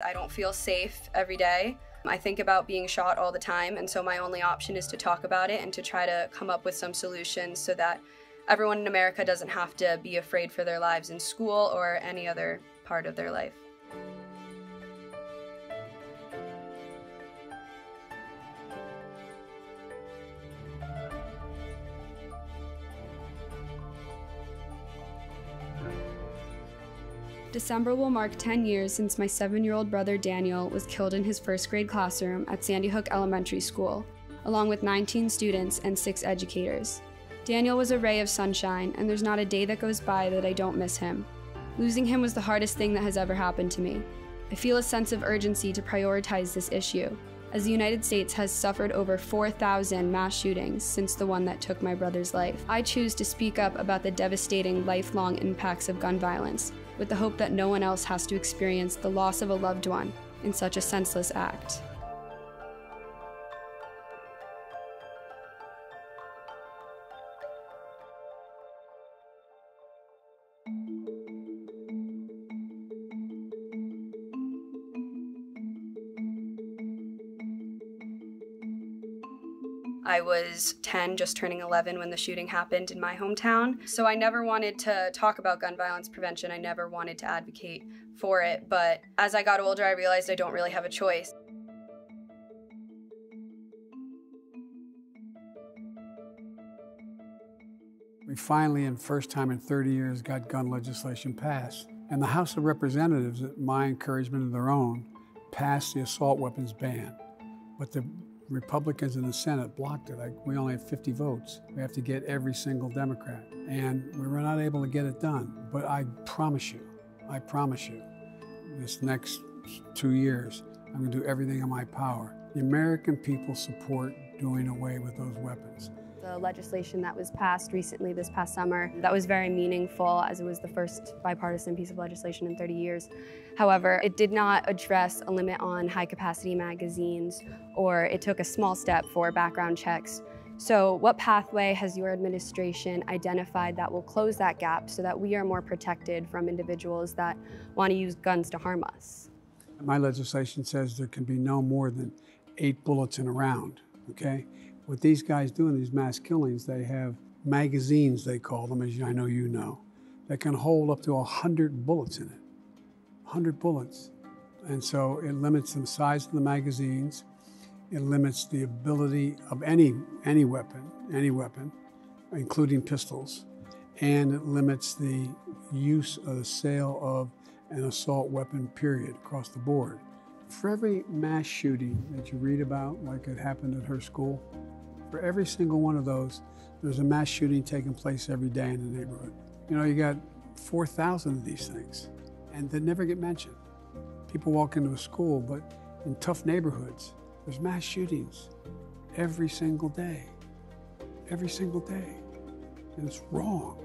I don't feel safe every day. I think about being shot all the time, and so my only option is to talk about it and to try to come up with some solutions so that everyone in America doesn't have to be afraid for their lives in school or any other part of their life. December will mark 10 years since my 7-year-old brother Daniel was killed in his first grade classroom at Sandy Hook Elementary School, along with 19 students and 6 educators. Daniel was a ray of sunshine, and there's not a day that goes by that I don't miss him. Losing him was the hardest thing that has ever happened to me. I feel a sense of urgency to prioritize this issue, as the United States has suffered over 4,000 mass shootings since the one that took my brother's life. I choose to speak up about the devastating lifelong impacts of gun violence, with the hope that no one else has to experience the loss of a loved one in such a senseless act. I was 10, just turning 11 when the shooting happened in my hometown. So I never wanted to talk about gun violence prevention. I never wanted to advocate for it. But as I got older, I realized I don't really have a choice. We finally, in first time in 30 years, got gun legislation passed. And the House of Representatives, at my encouragement of their own, passed the assault weapons ban. But the Republicans in the Senate blocked it. We only have 50 votes. We have to get every single Democrat. And we were not able to get it done. But I promise you, this next 2 years, I'm going to do everything in my power. The American people support doing away with those weapons. The legislation that was passed recently this past summer, that was very meaningful as it was the first bipartisan piece of legislation in 30 years. However, it did not address a limit on high-capacity magazines, or it took a small step for background checks. So what pathway has your administration identified that will close that gap so that we are more protected from individuals that want to use guns to harm us? My legislation says there can be no more than 8 bullets in a round, okay? What these guys do in these mass killings, they have magazines, they call them, as I know you know, that can hold up to 100 bullets in it. 100 bullets. And so it limits the size of the magazines, it limits the ability of any weapon, including pistols, and it limits the use of the sale of an assault weapon, period, across the board. For every mass shooting that you read about, like it happened at her school, for every single one of those, there's a mass shooting taking place every day in the neighborhood. You know, you got 4,000 of these things, and they never get mentioned. People walk into a school, but in tough neighborhoods, there's mass shootings every single day. Every single day. And it's wrong.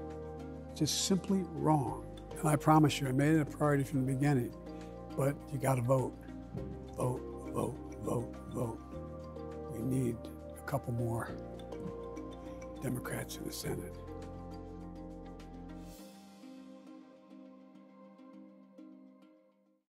It's just simply wrong. And I promise you, I made it a priority from the beginning, but you gotta vote. Vote, vote, vote, vote. We need a couple more Democrats in the Senate.